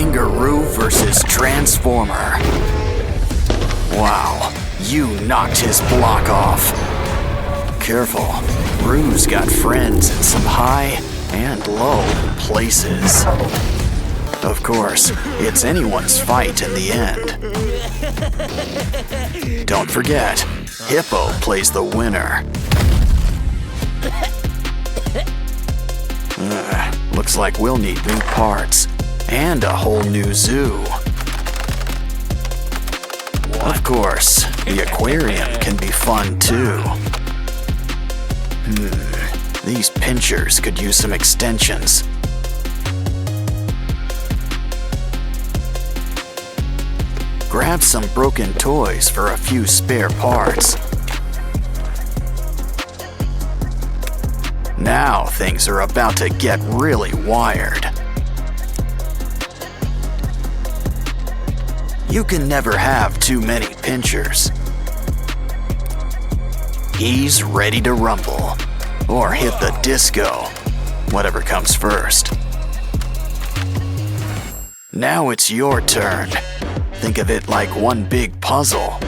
Kangaroo versus Transformer. Wow, you knocked his block off. Careful, Roo's got friends in some high and low places. Of course, it's anyone's fight in the end. Don't forget, Hippo plays the winner. Looks like we'll need new parts and a whole new zoo. Of course, the aquarium can be fun too. These pinchers could use some extensions. Grab some broken toys for a few spare parts. Now things are about to get really wired. You can never have too many pinchers. He's ready to rumble, or hit the disco, whatever comes first. Now it's your turn. Think of it like one big puzzle.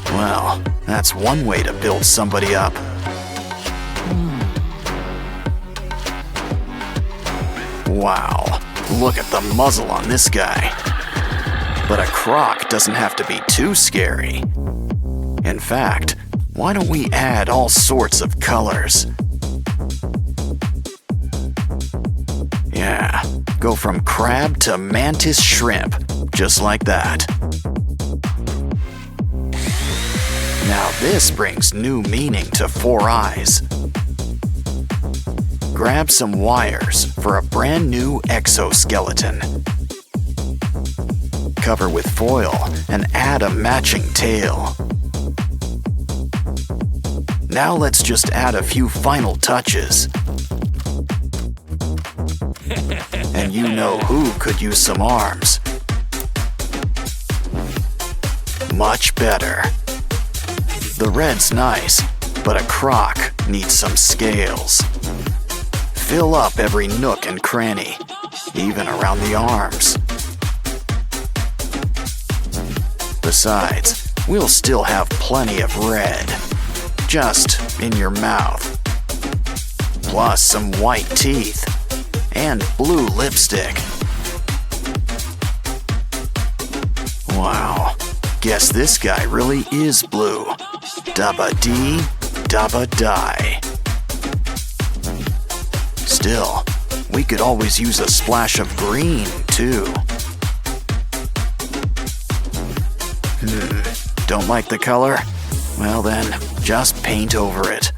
Well, that's one way to build somebody up. Wow, look at the muzzle on this guy. But a croc doesn't have to be too scary. In fact, why don't we add all sorts of colors? Yeah, go from crab to mantis shrimp, just like that. Now this brings new meaning to Four Eyes. Grab some wires for a brand new exoskeleton. Cover with foil and add a matching tail. Now let's just add a few final touches. And you know who could use some arms. Much better. The red's nice, but a croc needs some scales. Fill up every nook and cranny, even around the arms. Besides, we'll still have plenty of red, just in your mouth. Plus some white teeth and blue lipstick. Wow, guess this guy really is blue. Dabba-dee, dabba-die. Still, we could always use a splash of green, too. Don't like the color? Well then, just paint over it.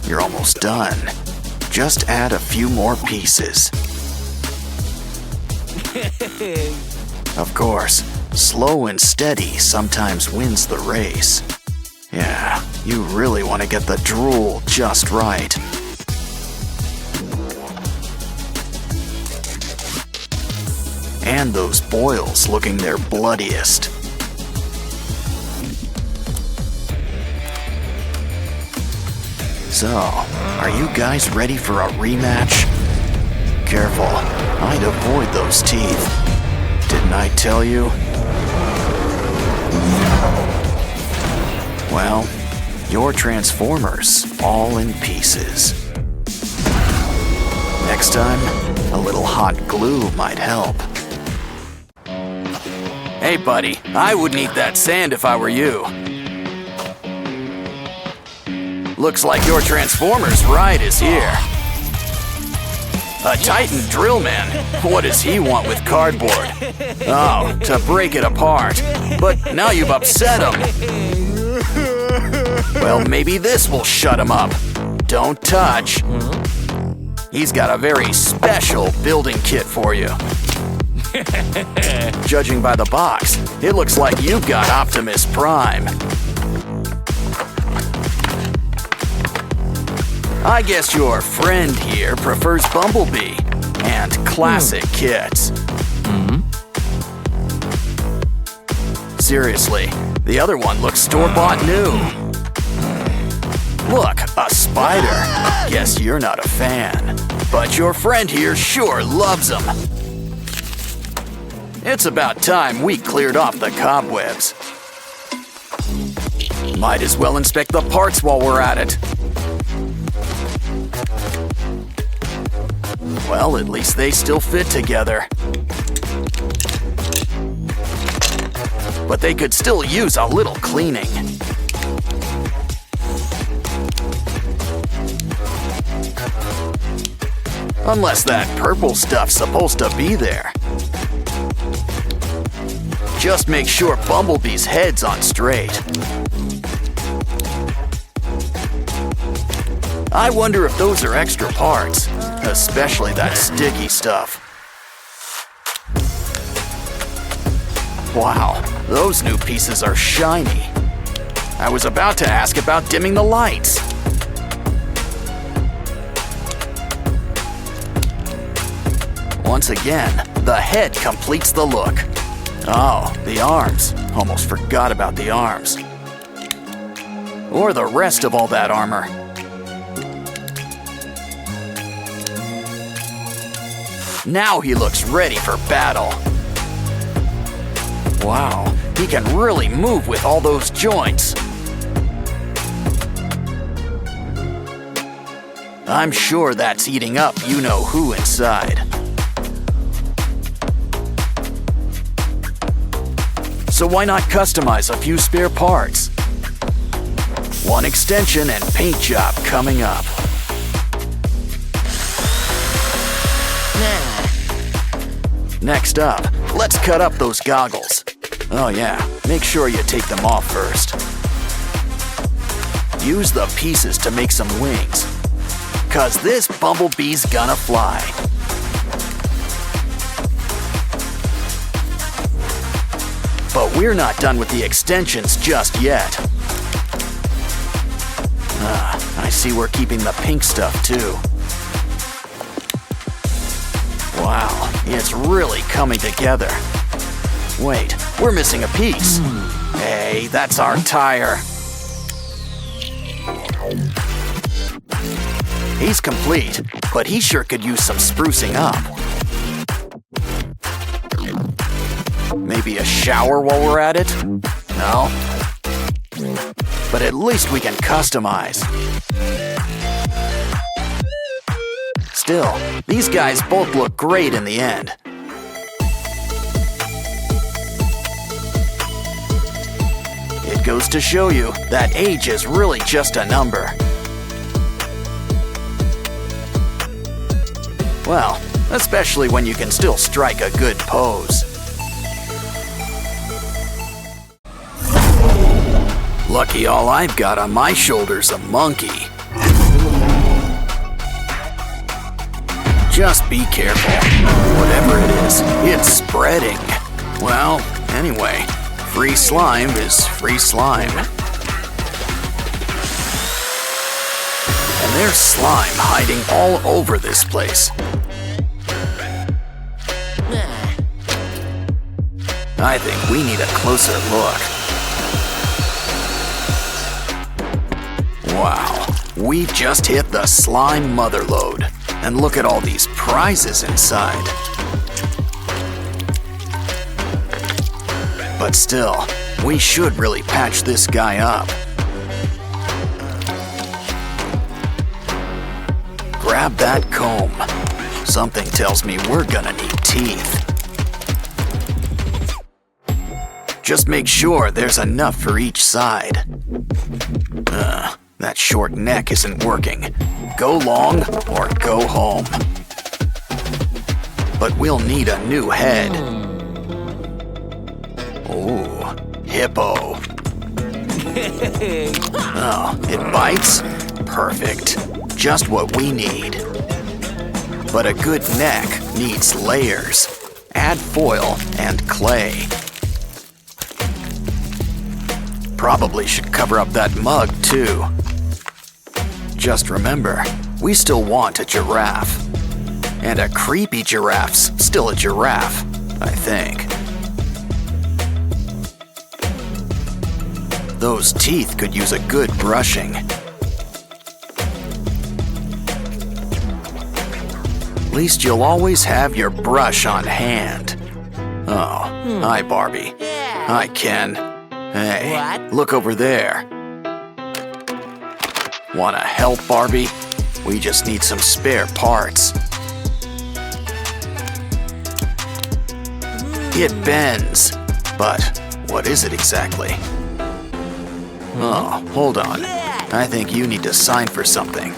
You're almost done. Just add a few more pieces. Of course, slow and steady sometimes wins the race. Yeah, you really want to get the drool just right. And those boils looking their bloodiest. So, are you guys ready for a rematch? Careful, I'd avoid those teeth. Didn't I tell you? Well, your Transformers all in pieces. Next time, a little hot glue might help. Hey buddy, I wouldn't eat that sand if I were you. Looks like your Transformers ride is here. A Titan drill man? What does he want with cardboard? Oh, to break it apart. But now you've upset him. Well, maybe this will shut him up. Don't touch. He's got a very special building kit for you. Judging by the box, it looks like you've got Optimus Prime. I guess your friend here prefers Bumblebee and classic kits. Seriously, the other one looks store-bought new. Look, a spider. Guess you're not a fan. But your friend here sure loves them. It's about time we cleared off the cobwebs. Might as well inspect the parts while we're at it. Well, at least they still fit together. But they could still use a little cleaning. Unless that purple stuff's supposed to be there. Just make sure Bumblebee's head's on straight. I wonder if those are extra parts, especially that sticky stuff. Wow, those new pieces are shiny. I was about to ask about dimming the lights. Once again, the head completes the look. Oh, the arms. Almost forgot about the arms. Or the rest of all that armor. Now he looks ready for battle. Wow, he can really move with all those joints. I'm sure that's eating up you-know-who inside. So why not customize a few spare parts? One extension and paint job coming up. Next up, let's cut up those goggles. Oh yeah, make sure you take them off first. Use the pieces to make some wings, 'cause this bumblebee's gonna fly. But we're not done with the extensions just yet. I see we're keeping the pink stuff too. Wow, it's really coming together. Wait, we're missing a piece. Hey, that's our tire. He's complete, but he sure could use some sprucing up. Maybe a shower while we're at it? No? But at least we can customize. Still, these guys both look great in the end. It goes to show you that age is really just a number. Well, especially when you can still strike a good pose. Lucky all I've got on my shoulder's a monkey. Just be careful. Whatever it is, it's spreading. Well, anyway, free slime is free slime. And there's slime hiding all over this place. I think we need a closer look. Wow, we've just hit the slime motherlode. And look at all these prizes inside. But still, we should really patch this guy up. Grab that comb. Something tells me we're gonna need teeth. Just make sure there's enough for each side. That short neck isn't working. Go long or go home. But we'll need a new head. Ooh, Hippo. Oh, it bites? Perfect. Just what we need. But a good neck needs layers. Add foil and clay. Probably should cover up that mug too. Just remember, we still want a giraffe. And a creepy giraffe's still a giraffe, I think. those teeth could use a good brushing. At least you'll always have your brush on hand. Oh, hi, Barbie. Hi, Ken. Hey, look over there. Wanna help, Barbie? We just need some spare parts. It bends, but what is it exactly? Oh, hold on. I think you need to sign for something.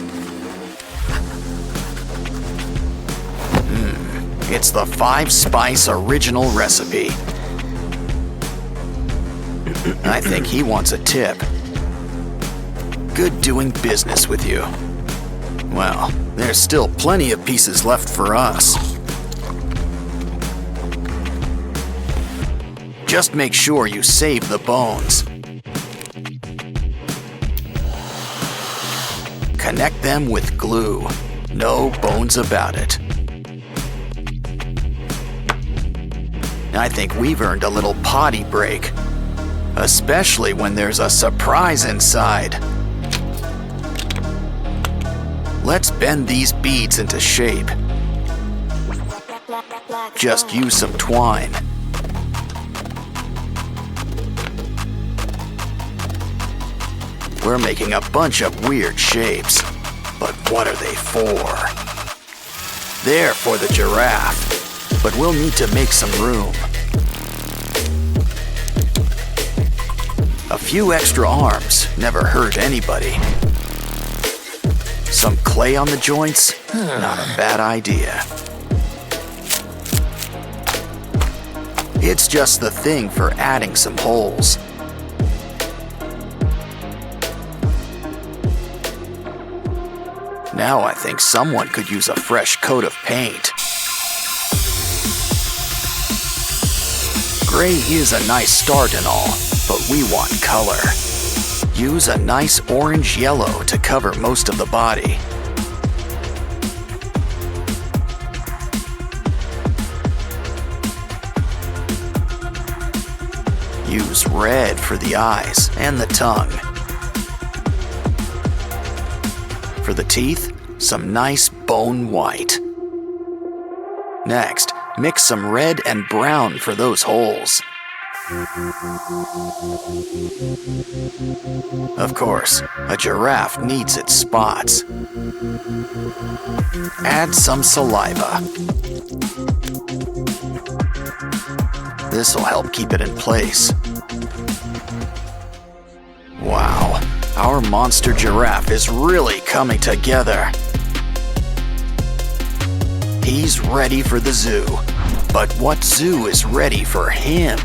It's the 5-spice original recipe. I think he wants a tip. Good doing business with you. Well, there's still plenty of pieces left for us. Just make sure you save the bones. Connect them with glue. No bones about it. I think we've earned a little potty break. Especially when there's a surprise inside. Let's bend these beads into shape. Just use some twine. We're making a bunch of weird shapes, but what are they for? They're for the giraffe, but we'll need to make some room. A few extra arms never hurt anybody. Some clay on the joints? Not a bad idea. It's just the thing for adding some holes. Now I think someone could use a fresh coat of paint. Gray is a nice start and all, but we want color. Use a nice orange-yellow to cover most of the body. Use red for the eyes and the tongue. For the teeth, some nice bone white. Next, mix some red and brown for those holes. Of course, a giraffe needs its spots. Add some saliva. This'll help keep it in place. Wow, our monster giraffe is really coming together. He's ready for the zoo, but what zoo is ready for him?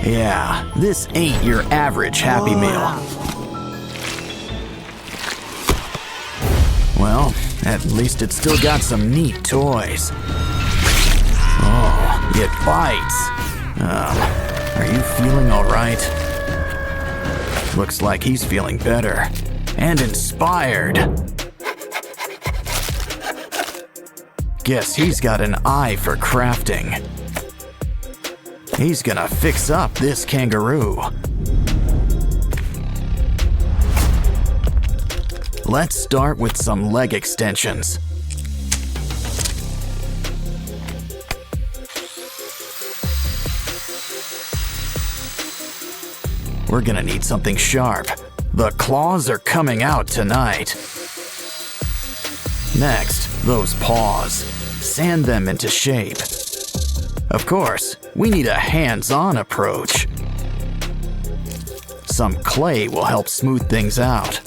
Yeah, this ain't your average Happy Meal. Well, at least it's still got some neat toys. Oh, it bites. Are you feeling all right? Looks like he's feeling better and inspired. Guess he's got an eye for crafting. He's gonna fix up this kangaroo. Let's start with some leg extensions. We're gonna need something sharp. The claws are coming out tonight. Next, those paws. Sand them into shape. Of course, we need a hands-on approach. Some clay will help smooth things out.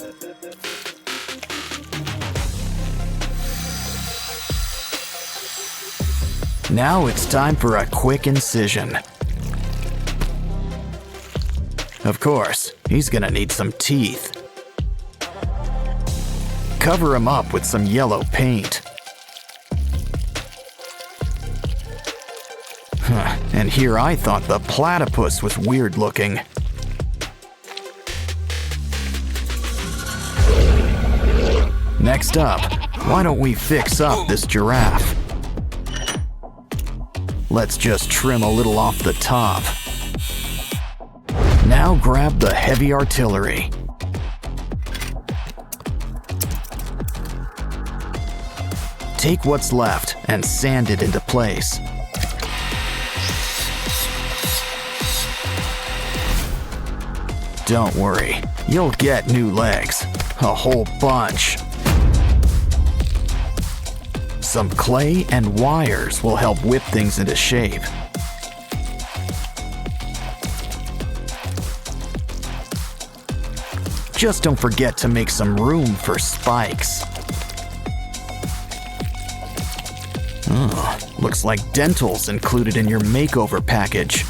Now it's time for a quick incision. Of course, he's gonna need some teeth. Cover him up with some yellow paint. And here I thought the platypus was weird looking. Next up, why don't we fix up this giraffe? Let's just trim a little off the top. Now grab the heavy artillery. Take what's left and sand it into place. Don't worry, you'll get new legs. A whole bunch. Some clay and wires will help whip things into shape. Just don't forget to make some room for spikes. Oh, looks like dental's included in your makeover package.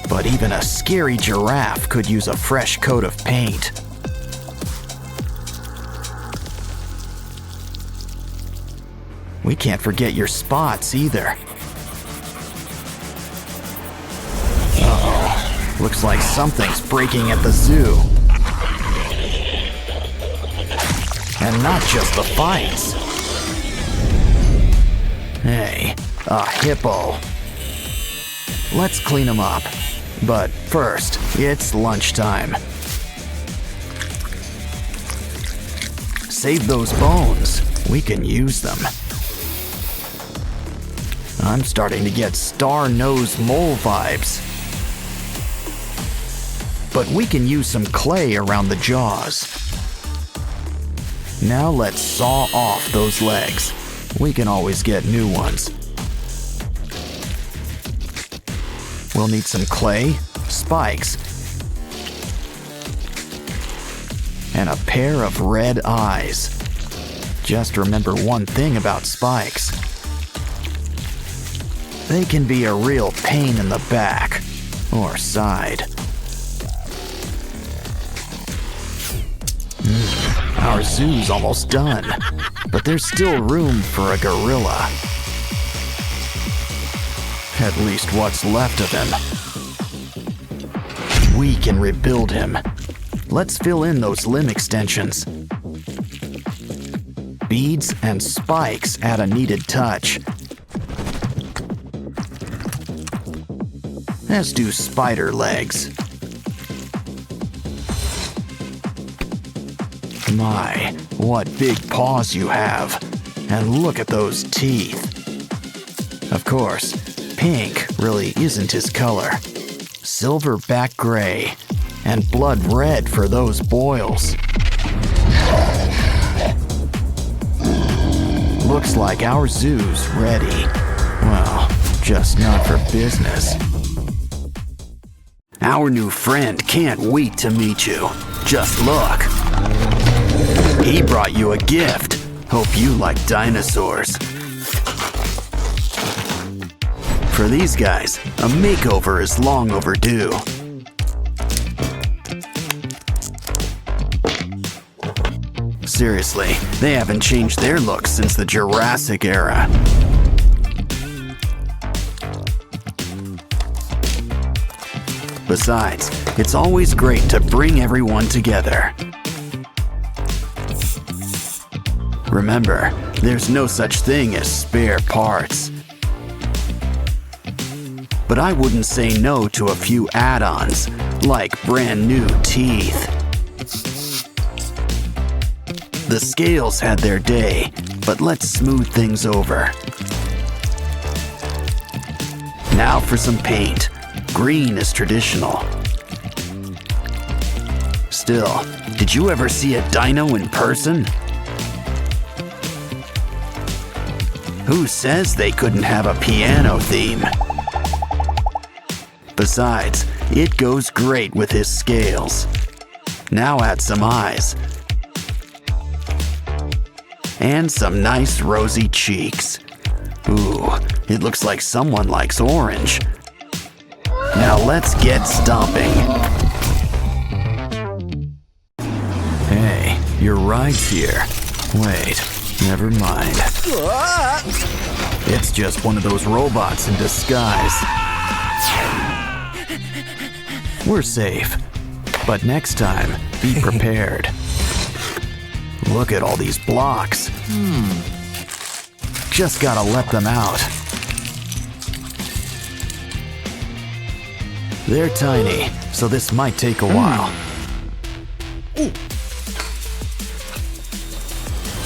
But even a scary giraffe could use a fresh coat of paint. We can't forget your spots either. Uh-oh, looks like something's breaking at the zoo. And not just the fights. Hey, a hippo. Let's clean him up. But first, it's lunchtime. Save those bones. We can use them. I'm starting to get star-nosed mole vibes. But we can use some clay around the jaws. Now let's saw off those legs. We can always get new ones. We'll need some clay, spikes, and a pair of red eyes. Just remember one thing about spikes. They can be a real pain in the back or side. Our zoo's almost done, but there's still room for a gorilla. At least what's left of him. We can rebuild him. Let's fill in those limb extensions. Beads and spikes add a needed touch. As do spider legs. My, what big paws you have. And look at those teeth. Of course, pink really isn't his color. Silverback gray and blood red for those boils. Looks like our zoo's ready. Well, just not for business. Our new friend can't wait to meet you. Just look. He brought you a gift. Hope you like dinosaurs. For these guys, a makeover is long overdue. Seriously, they haven't changed their looks since the Jurassic era. Besides, it's always great to bring everyone together. Remember, there's no such thing as spare parts. But I wouldn't say no to a few add-ons, like brand new teeth. The scales had their day, but let's smooth things over. Now for some paint. Green is traditional. Still, did you ever see a dino in person? Who says they couldn't have a piano theme? Besides, it goes great with his scales. Now add some eyes. And some nice rosy cheeks. Ooh, it looks like someone likes orange. Now let's get stomping. Hey, your ride's here. Wait, never mind. It's just one of those robots in disguise. We're safe, but next time, be prepared. Look at all these blocks. Just gotta let them out. They're tiny, so this might take a while.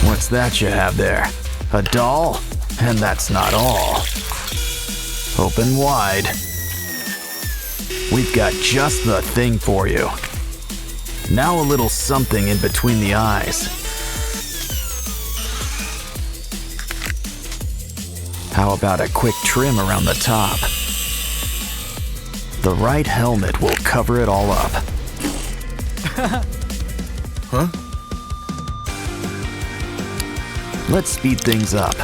What's that you have there? A doll? And that's not all. Open wide. We've got just the thing for you. Now a little something in between the eyes. How about a quick trim around the top? The right helmet will cover it all up. Huh? Let's speed things up.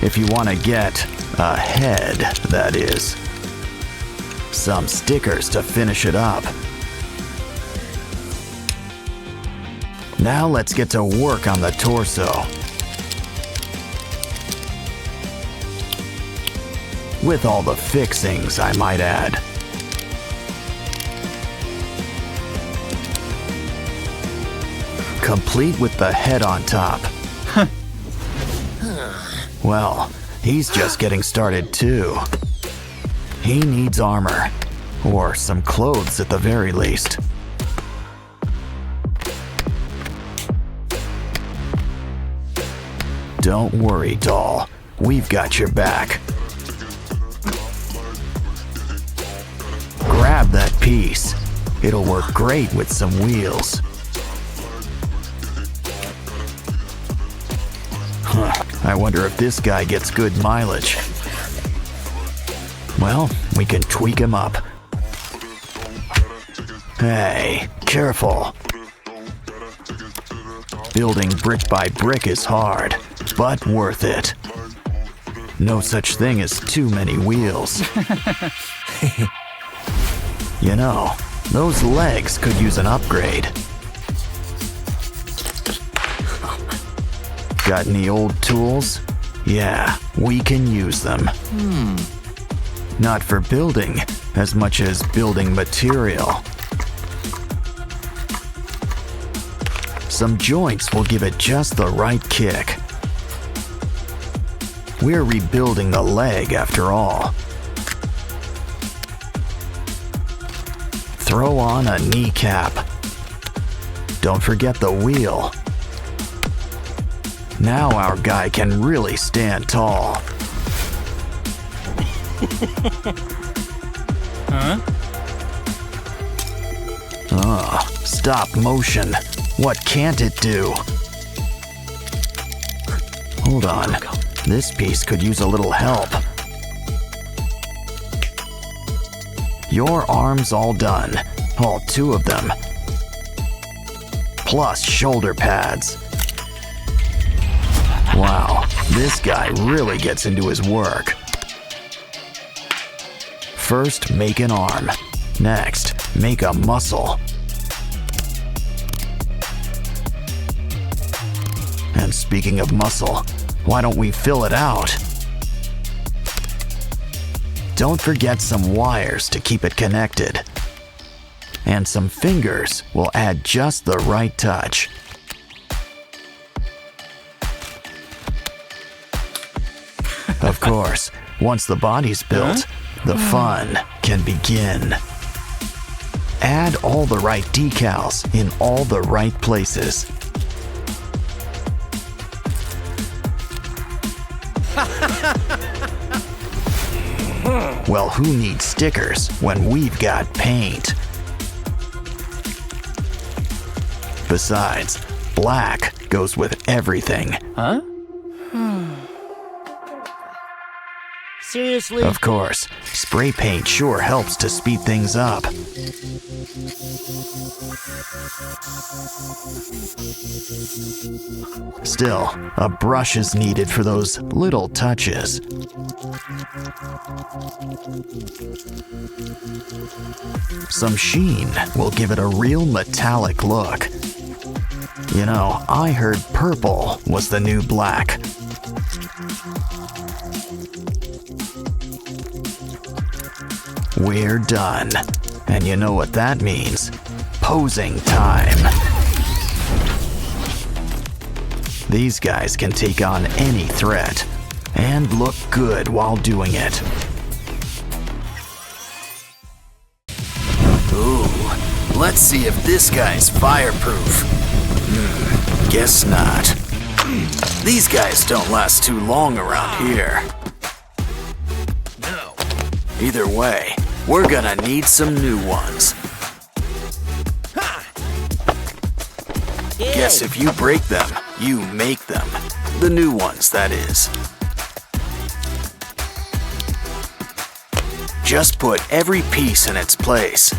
If you want to get ahead, that is. Some stickers to finish it up. Now let's get to work on the torso. With all the fixings, I might add. Complete with the head on top. Well, he's just getting started too. He needs armor, or some clothes at the very least. Don't worry, doll. We've got your back. Grab that piece. It'll work great with some wheels. I wonder if this guy gets good mileage. Well, we can tweak him up. Hey, careful. Building brick by brick is hard, but worth it. No such thing as too many wheels. You know, those legs could use an upgrade. Got any old tools? Yeah, we can use them. Not for building, as much as building material. Some joints will give it just the right kick. We're rebuilding the leg after all. Throw on a kneecap. Don't forget the wheel. Now our guy can really stand tall. Huh? Stop motion. What can't it do? Hold on. This piece could use a little help. Your arms all done. All 2 of them. Plus shoulder pads. Wow, this guy really gets into his work. First, make an arm. Next, make a muscle. And speaking of muscle, why don't we fill it out? Don't forget some wires to keep it connected. And some fingers will add just the right touch. Of course, once the body's built, the fun can begin. Add all the right decals in all the right places. Well, who needs stickers when we've got paint? Besides, black goes with everything. Huh? Seriously? Of course, spray paint sure helps to speed things up. Still, a brush is needed for those little touches. Some sheen will give it a real metallic look. You know, I heard purple was the new black. We're done. And you know what that means. Posing time. These guys can take on any threat. And look good while doing it. Ooh, let's see if this guy's fireproof. Guess not. These guys don't last too long around here. No. Either way, we're gonna need some new ones. Guess if you break them, you make them. The new ones, that is. Just put every piece in its place.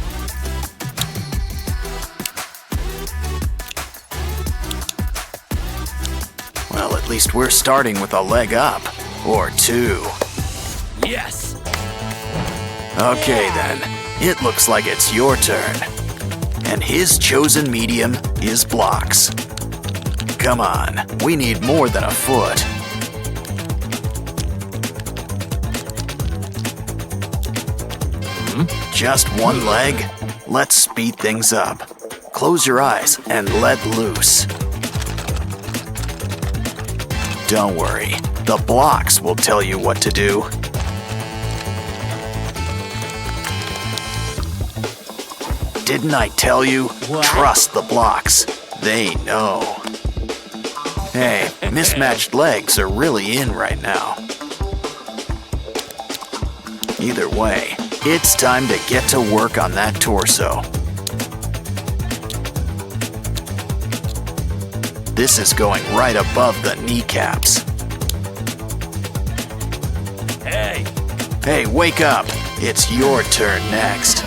Well, at least we're starting with a leg up. Or two. Yes! Okay then, it looks like it's your turn. And his chosen medium is blocks. Come on, we need more than a foot. Just one leg? Let's speed things up. Close your eyes and let loose. Don't worry, the blocks will tell you what to do. Didn't I tell you? What? Trust the blocks. They know. Hey, mismatched legs are really in right now. Either way, it's time to get to work on that torso. This is going right above the kneecaps. Hey! Hey, wake up! It's your turn next.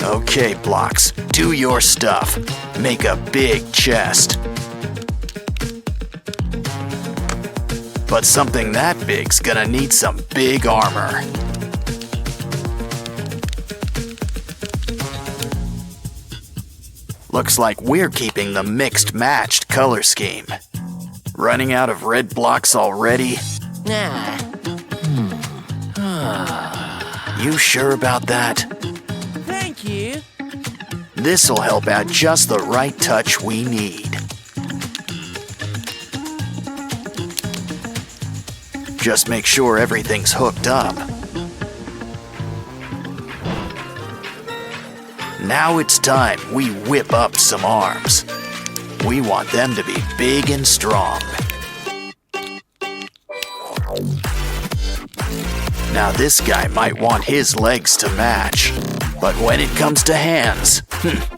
Okay, blocks, do your stuff. Make a big chest. But something that big's gonna need some big armor. Looks like we're keeping the mixed-matched color scheme. Running out of red blocks already? Nah. You sure about that? Thank you. This'll help add just the right touch we need. Just make sure everything's hooked up. Now it's time we whip up some arms. We want them to be big and strong. Now this guy might want his legs to match, but when it comes to hands,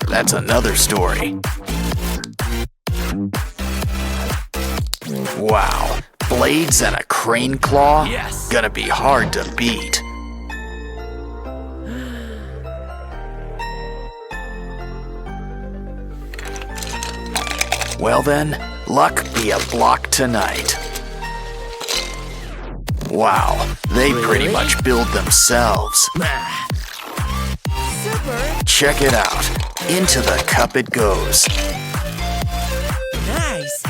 that's another story. Wow, blades and a crane claw? Yes. Gonna be hard to beat. Well then, luck be a block tonight. Wow, they pretty much build themselves. Super! Check it out. Into the cup it goes. Nice!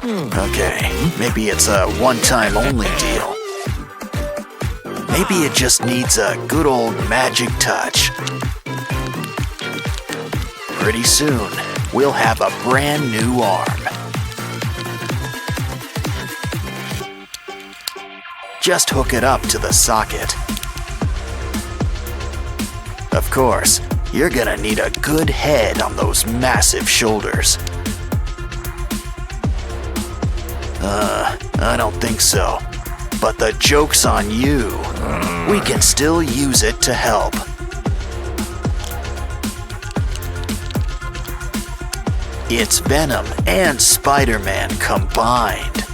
Okay, maybe it's a one-time only deal. Maybe it just needs a good old magic touch. Pretty soon, we'll have a brand new arm. Just hook it up to the socket. Of course, you're gonna need a good head on those massive shoulders. I don't think so. But the joke's on you. We can still use it to help. It's Venom and Spider-Man combined.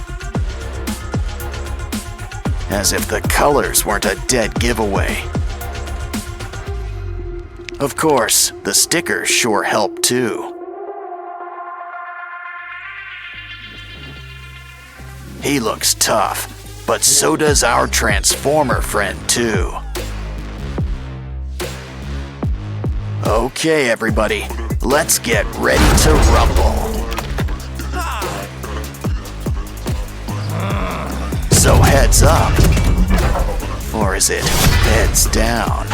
As if the colors weren't a dead giveaway. Of course, the stickers sure help too. He looks tough, but so does our Transformer friend too. Okay, everybody, let's get ready to rumble. So heads up. Or is it heads down?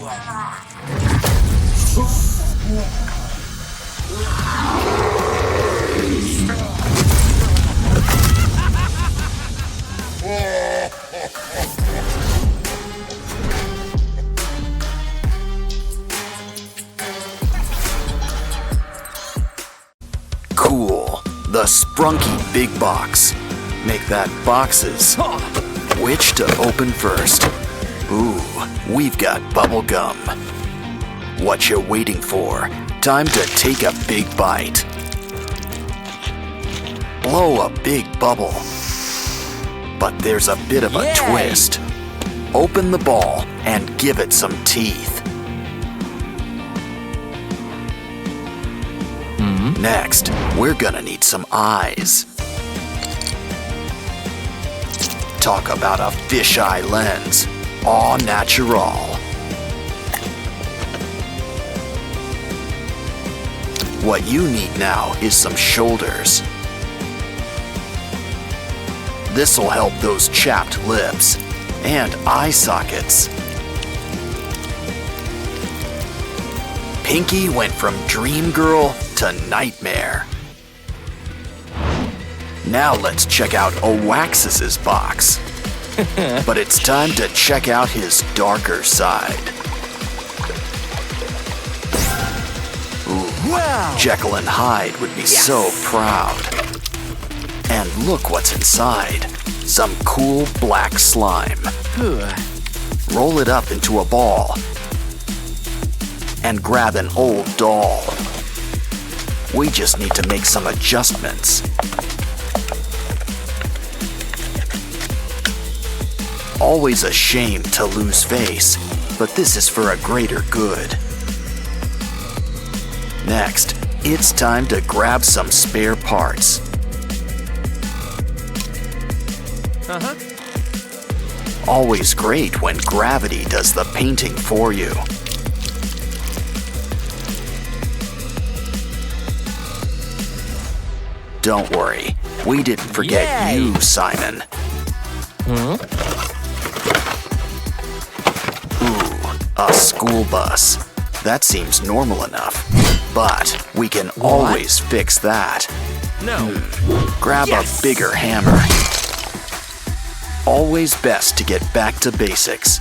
Wow. Cool. The Sprunky Big Box. Make that boxes. Which to open first? Ooh, we've got bubble gum. What you waiting for? Time to take a big bite. Blow a big bubble. But there's a bit of a Yay! twist. Open the ball and give it some teeth. Next, we're gonna need some eyes. Talk about a fisheye lens. Au natural. What you need now is some shoulders. This'll help those chapped lips. And eye sockets. Pinky went from dream girl to nightmare. Now let's check out Oaxis's box. But it's time to check out his darker side. Ooh, Wow. Jekyll and Hyde would be so proud. And look what's inside. Some cool black slime. Roll it up into a ball. And grab an old doll. We just need to make some adjustments. Always a shame to lose face, but this is for a greater good. Next, it's time to grab some spare parts. Always great when gravity does the painting for you. Don't worry, we didn't forget Yay! you, Simon. Ooh, a school bus. That seems normal enough, but we can always fix that. No. Grab Yes! a bigger hammer. Always best to get back to basics.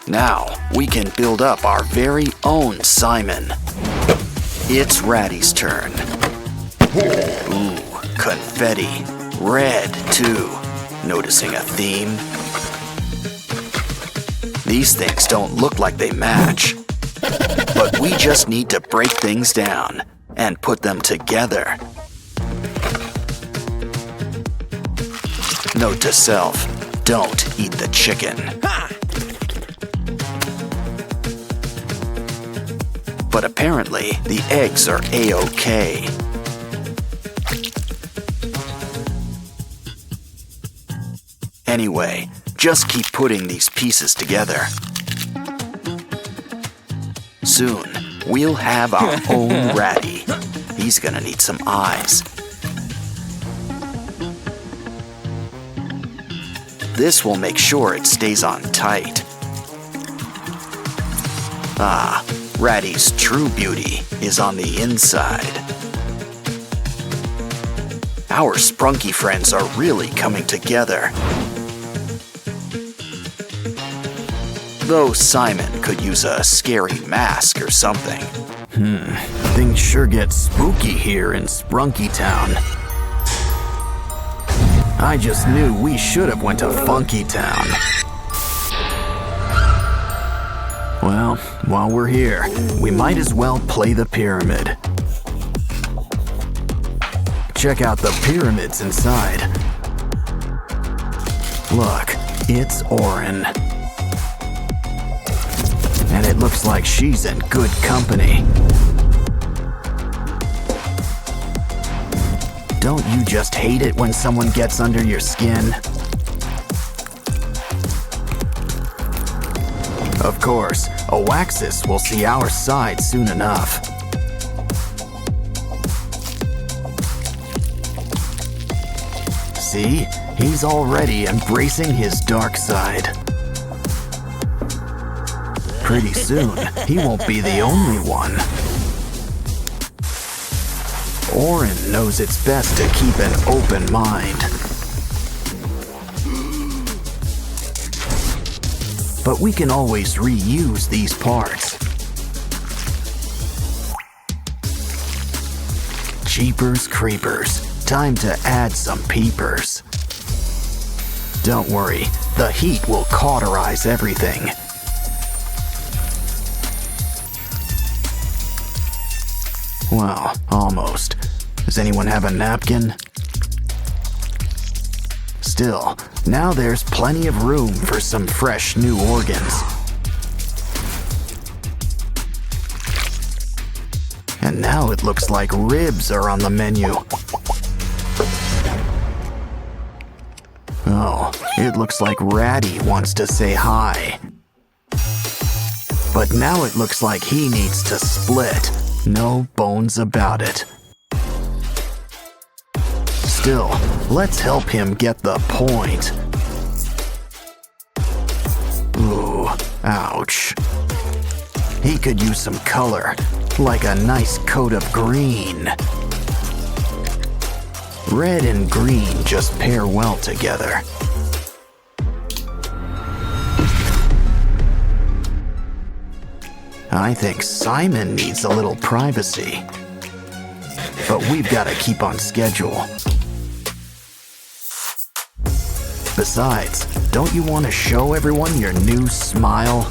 Now, we can build up our very own Simon. It's Ratty's turn. Ooh, confetti. Red, too. Noticing a theme? These things don't look like they match. But we just need to break things down and put them together. Note to self, don't eat the chicken. But apparently, the eggs are A-OK. Anyway, just keep putting these pieces together. Soon, we'll have our own Ratty. He's gonna need some eyes. This will make sure it stays on tight. Ah, Ratty's true beauty is on the inside. Our sprunky friends are really coming together. Though Simon could use a scary mask or something. Things sure get spooky here in Sprunky Town. I just knew we should have went to Funky Town. Well, while we're here, we might as well play the pyramid. Check out the pyramids inside. Look, it's Orin. And it looks like she's in good company. Don't you just hate it when someone gets under your skin? Of course, Oaxis will see our side soon enough. See? He's already embracing his dark side. Pretty soon, he won't be the only one. Orin knows it's best to keep an open mind. But we can always reuse these parts. Jeepers creepers, time to add some peepers. Don't worry, the heat will cauterize everything. Well, almost. Does anyone have a napkin? Still, now there's plenty of room for some fresh new organs. And now it looks like ribs are on the menu. Oh, it looks like Ratty wants to say hi. But now it looks like he needs to split. No bones about it. Still, let's help him get the point. Ooh, ouch. He could use some color, like a nice coat of green. Red and green just pair well together. I think Simon needs a little privacy. But we've got to keep on schedule. Besides, don't you want to show everyone your new smile?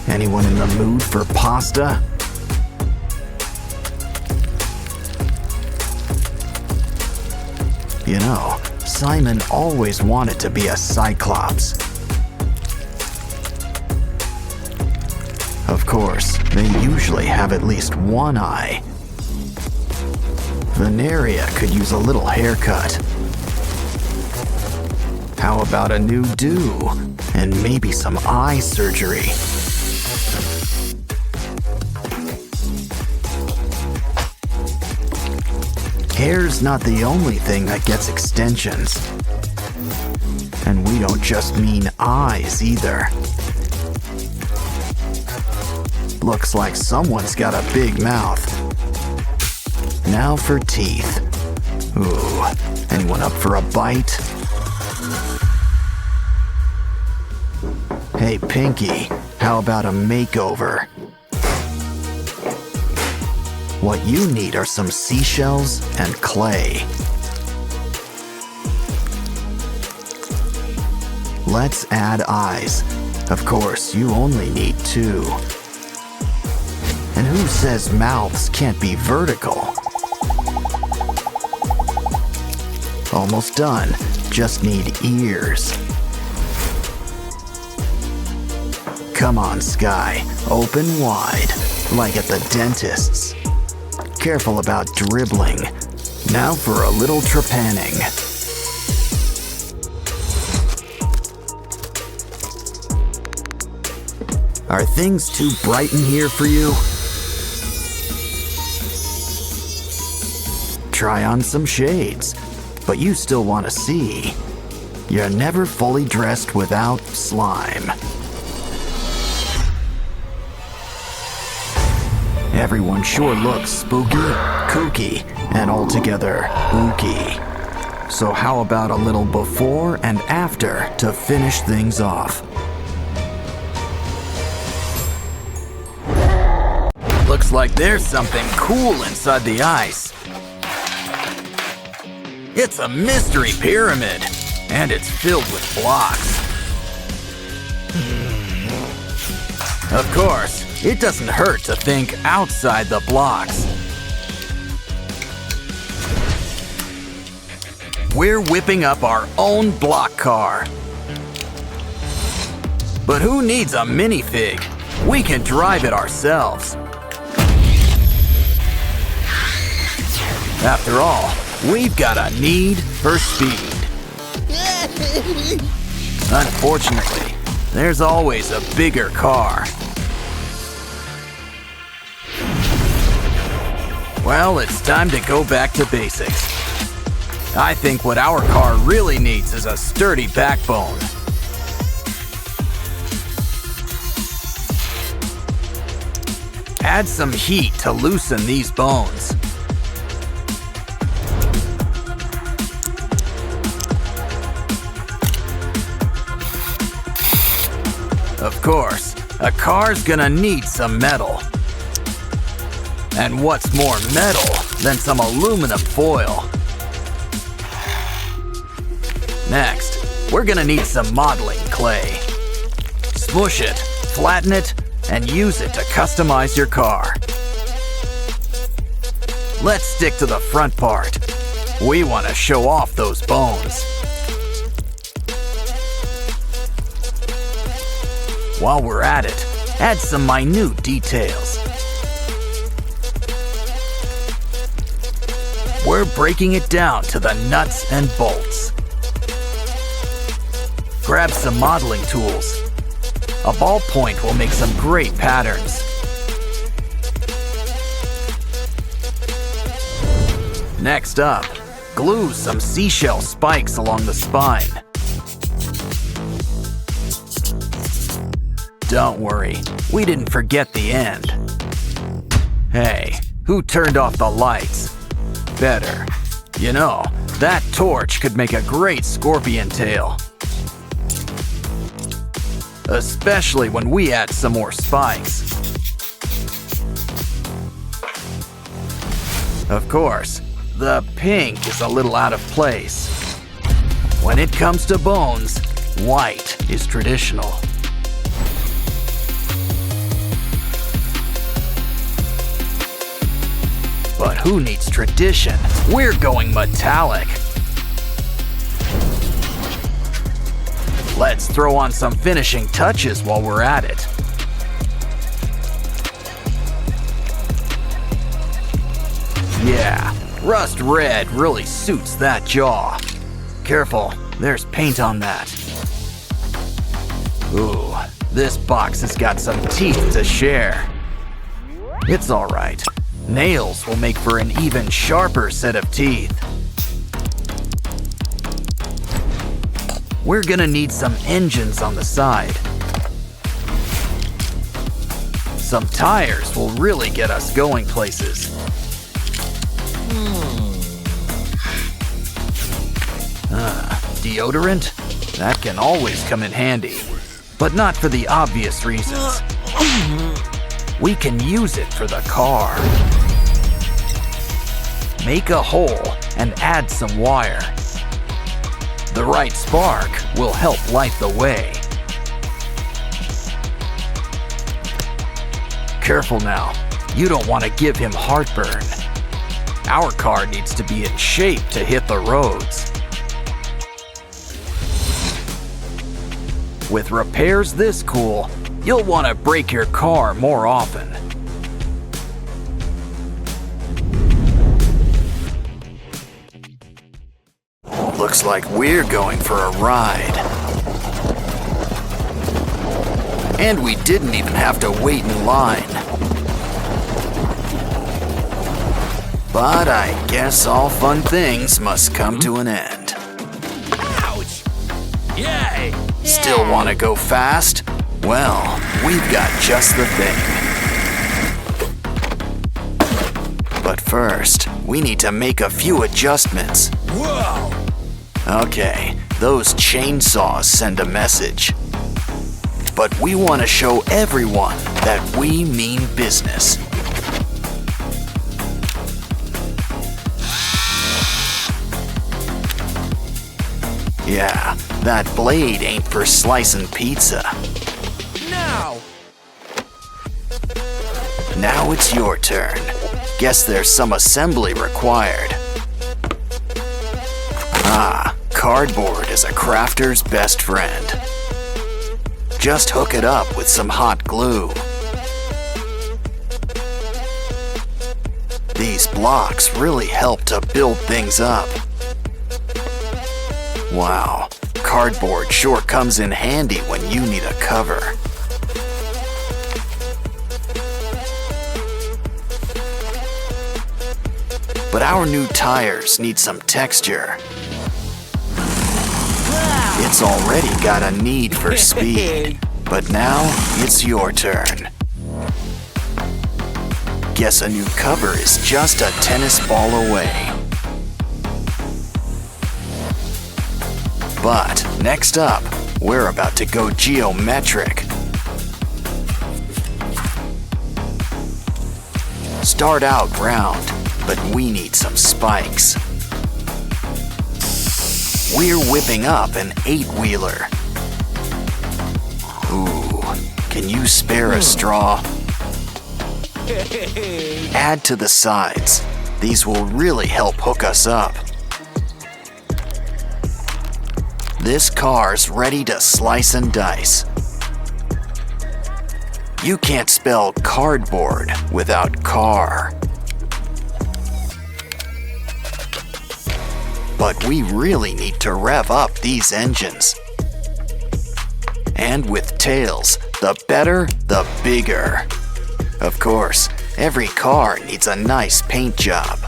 Anyone in the mood for pasta? You know, Simon always wanted to be a Cyclops. Of course, they usually have at least one eye. Veneria could use a little haircut. How about a new do? And maybe some eye surgery. Hair's not the only thing that gets extensions. And we don't just mean eyes either. Looks like someone's got a big mouth. Now for teeth. Ooh, anyone up for a bite? Hey, Pinky, how about a makeover? What you need are some seashells and clay. Let's add eyes. Of course, you only need 2. And who says mouths can't be vertical? Almost done. Just need ears. Come on, Sky. Open wide, like at the dentist's. Careful about dribbling. Now for a little trepanning. Are things too bright in here for you? Try on some shades, but you still want to see. You're never fully dressed without slime. Everyone sure looks spooky, kooky, and altogether ooky. So how about a little before and after to finish things off? Looks like there's something cool inside the ice. It's a mystery pyramid, and it's filled with blocks. Of course, it doesn't hurt to think outside the blocks. We're whipping up our own block car. But who needs a minifig? We can drive it ourselves. After all, we've got a need for speed. Unfortunately, there's always a bigger car. Well, it's time to go back to basics. I think what our car really needs is a sturdy backbone. Add some heat to loosen these bones. Of course, a car's gonna need some metal. And what's more metal than some aluminum foil? Next, we're gonna need some modeling clay. Smush it, flatten it, and use it to customize your car. Let's stick to the front part. We want to show off those bones. While we're at it, add some minute details. We're breaking it down to the nuts and bolts. Grab some modeling tools. A ballpoint will make some great patterns. Next up, glue some seashell spikes along the spine. Don't worry, we didn't forget the end. Hey, who turned off the lights? Better. You know, that torch could make a great scorpion tail. Especially when we add some more spikes. Of course, the pink is a little out of place. When it comes to bones, white is traditional. But who needs tradition? We're going metallic. Let's throw on some finishing touches while we're at it. Yeah, rust red really suits that jaw. Careful, there's paint on that. Ooh, this box has got some teeth to share. It's all right. Nails will make for an even sharper set of teeth. We're gonna need some engines on the side. Some tires will really get us going places. Deodorant? That can always come in handy, but not for the obvious reasons. We can use it for the car. Make a hole and add some wire. The right spark will help light the way. Careful now, you don't want to give him heartburn. Our car needs to be in shape to hit the roads. With repairs this cool, you'll want to break your car more often. Looks like we're going for a ride. And we didn't even have to wait in line. But I guess all fun things must come to an end. Ouch! Yay! Still want to go fast? Well, we've got just the thing. But first, we need to make a few adjustments. Whoa! Okay, those chainsaws send a message. But we want to show everyone that we mean business. Yeah, that blade ain't for slicing pizza. Now! Now it's your turn. Guess there's some assembly required. Ah, cardboard is a crafter's best friend. Just hook it up with some hot glue. These blocks really help to build things up. Wow, cardboard sure comes in handy when you need a cover. But our new tires need some texture. It's already got a need for speed, but now it's your turn. Guess a new cover is just a tennis ball away. But next up, we're about to go geometric. Start out round, but we need some spikes. We're whipping up an 8-wheeler. Ooh, can you spare a straw? Add to the sides. These will really help hook us up. This car's ready to slice and dice. You can't spell cardboard without car. But we really need to rev up these engines. And with tails, the better, the bigger. Of course, every car needs a nice paint job.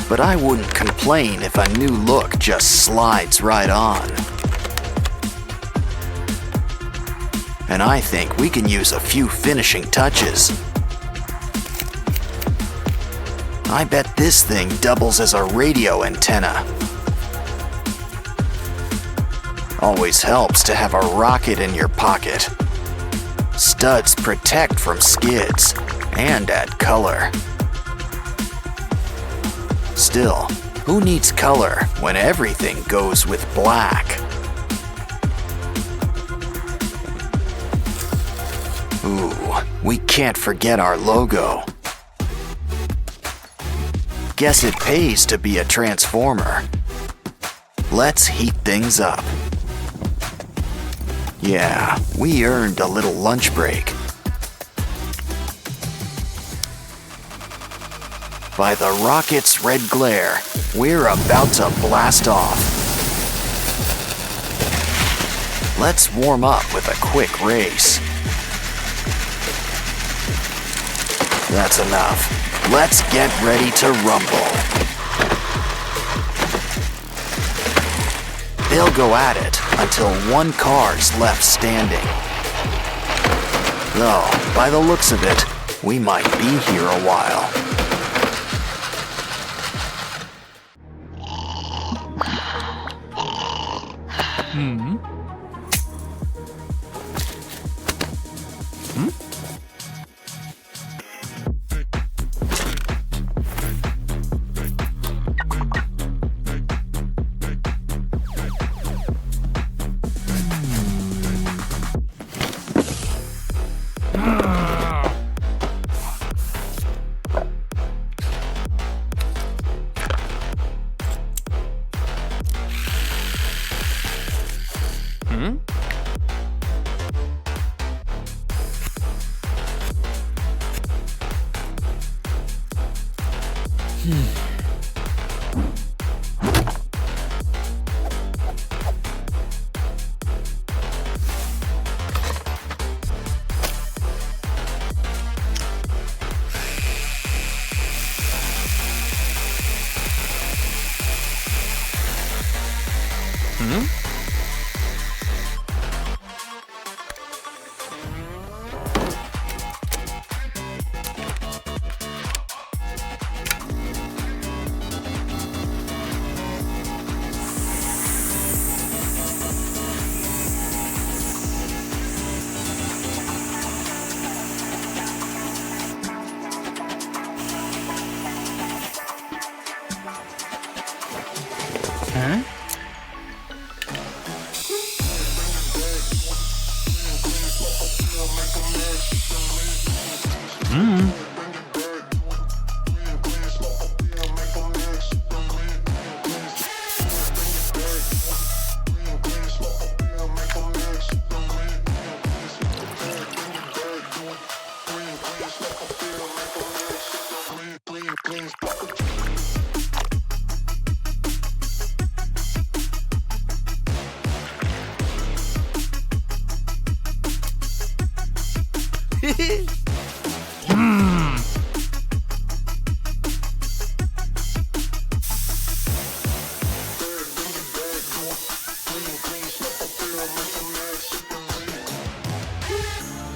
But I wouldn't complain if a new look just slides right on. And I think we can use a few finishing touches. I bet this thing doubles as a radio antenna. Always helps to have a rocket in your pocket. Studs protect from skids and add color. Still, who needs color when everything goes with black? Ooh, we can't forget our logo. Guess it pays to be a transformer. Let's heat things up. Yeah, we earned a little lunch break. By the rocket's red glare, we're about to blast off. Let's warm up with a quick race. That's enough. Let's get ready to rumble. They'll go at it until one car's left standing. Though, by the looks of it, we might be here a while.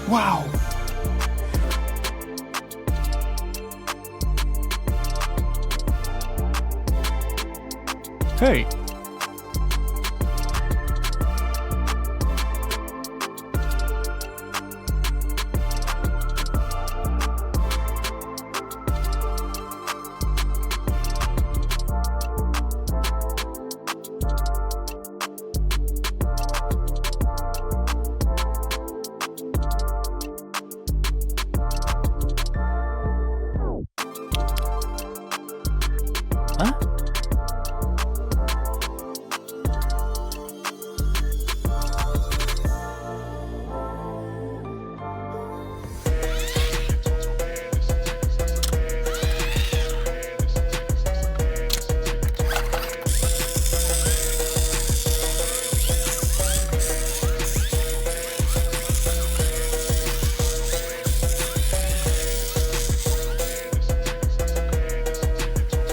Wow! Hey! Huh?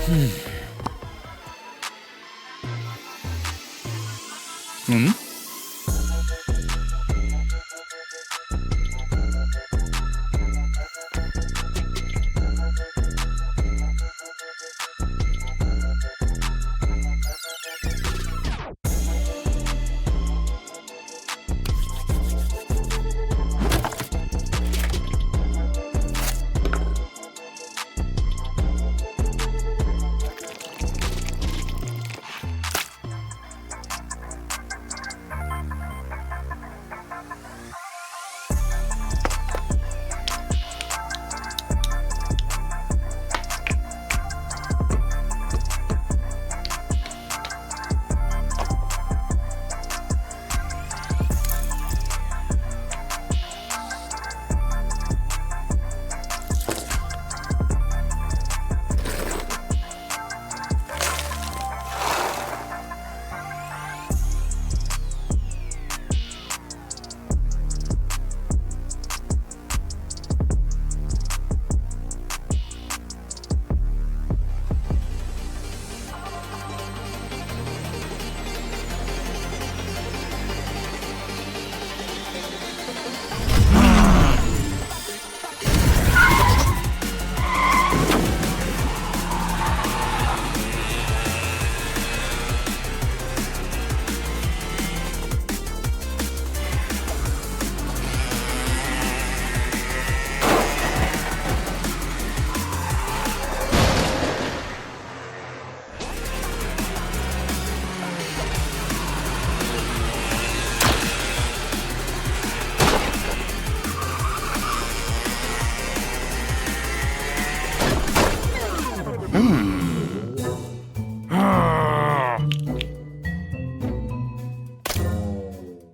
Hmm?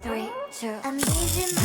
Three, two, amazing.